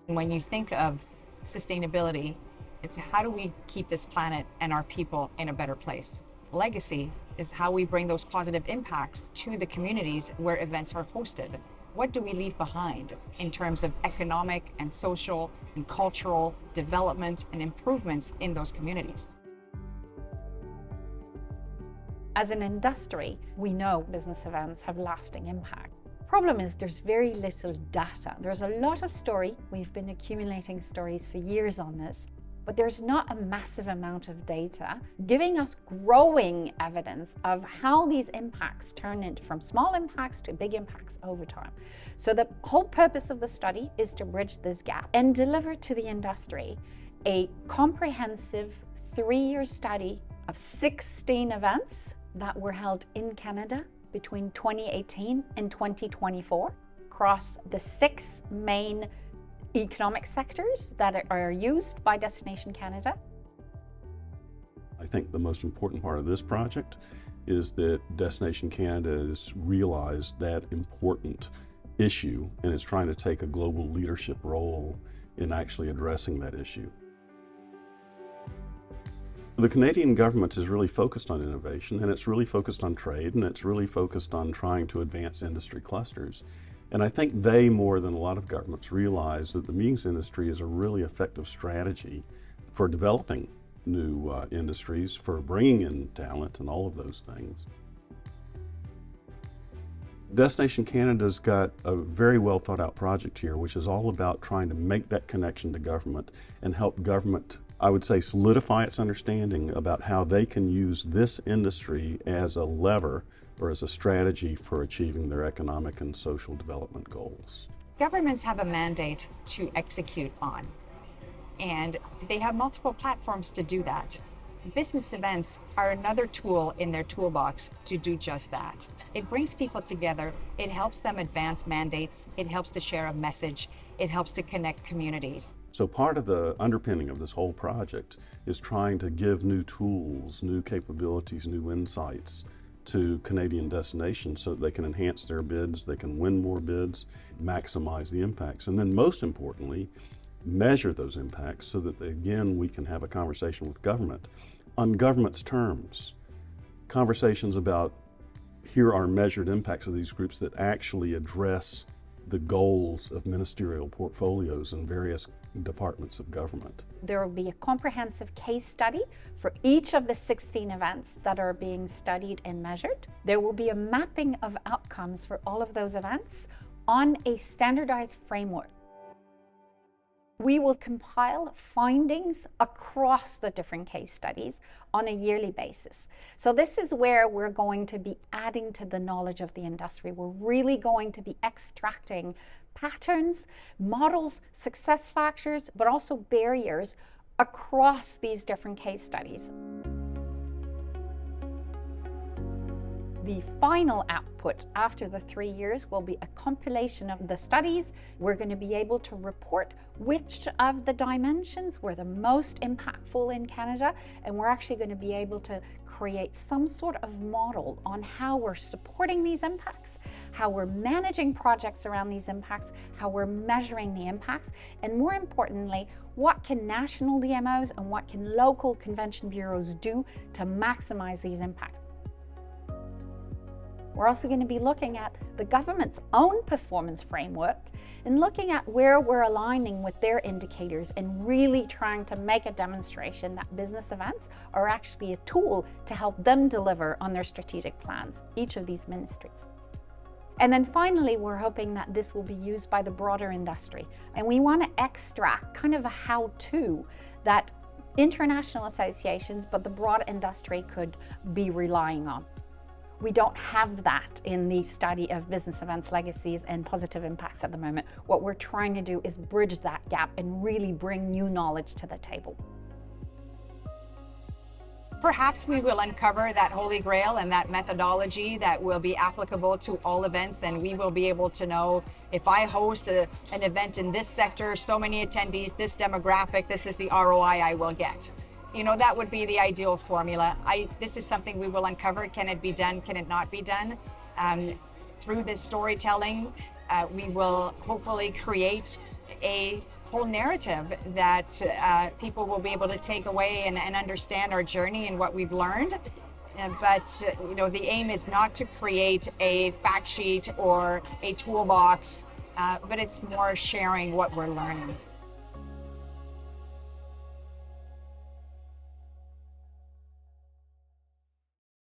When you think of sustainability, it's how do we keep this planet and our people in a better place? Legacy is how we bring those positive impacts to the communities where events are hosted. What do we leave behind in terms of economic and social and cultural development and improvements in those communities? As an industry, we know business events have lasting impact. Problem is there's very little data. There's a lot of story. We've been accumulating stories for years on this, but there's not a massive amount of data giving us growing evidence of how these impacts turn into from small impacts to big impacts over time. So the whole purpose of the study is to bridge this gap and deliver to the industry a comprehensive 3-year study of 16 events that were held in Canada between 2018 and 2024 across the 6 main economic sectors that are used by Destination Canada. I think the most important part of this project is that Destination Canada has realized that important issue and is trying to take a global leadership role in actually addressing that issue. The Canadian government is really focused on innovation, and it's really focused on trade, and it's really focused on trying to advance industry clusters. And I think they, more than a lot of governments, realize that the meetings industry is a really effective strategy for developing new industries, for bringing in talent and all of those things. Destination Canada's got a very well thought out project here, which is all about trying to make that connection to government and help government, I would say, solidify its understanding about how they can use this industry as a lever or as a strategy for achieving their economic and social development goals. Governments have a mandate to execute on, and they have multiple platforms to do that. Business events are another tool in their toolbox to do just that. It brings people together, it helps them advance mandates, it helps to share a message, it helps to connect communities. So part of the underpinning of this whole project is trying to give new tools, new capabilities, new insights to Canadian destinations so that they can enhance their bids, they can win more bids, maximize the impacts, and then most importantly, measure those impacts so that, again, we can have a conversation with government on government's terms. Conversations about here are measured impacts of these groups that actually address the goals of ministerial portfolios in various departments of government. There will be a comprehensive case study for each of the 16 events that are being studied and measured. There will be a mapping of outcomes for all of those events on a standardized framework. We will compile findings across the different case studies on a yearly basis. So this is where we're going to be adding to the knowledge of the industry. We're really going to be extracting patterns, models, success factors, but also barriers across these different case studies. The final output after the 3 years will be a compilation of the studies. We're going to be able to report which of the dimensions were the most impactful in Canada, and we're actually going to be able to create some sort of model on how we're supporting these impacts, how we're managing projects around these impacts, how we're measuring the impacts, and more importantly, what can national DMOs and what can local convention bureaus do to maximize these impacts. We're also going to be looking at the government's own performance framework and looking at where we're aligning with their indicators and really trying to make a demonstration that business events are actually a tool to help them deliver on their strategic plans, each of these ministries. And then finally, we're hoping that this will be used by the broader industry. And we want to extract kind of a how-to that international associations, but the broad industry could be relying on. We don't have that in the study of business events, legacies, and positive impacts at the moment. What we're trying to do is bridge that gap and really bring new knowledge to the table. Perhaps we will uncover that holy grail and that methodology that will be applicable to all events, and we will be able to know if I host an event in this sector, so many attendees, this demographic, this is the ROI I will get. You know, that would be the ideal formula. This is something we will uncover. Can it be done? Can it not be done? Through this storytelling, we will hopefully create a whole narrative that people will be able to take away and understand our journey and what we've learned. But the aim is not to create a fact sheet or a toolbox, but it's more sharing what we're learning.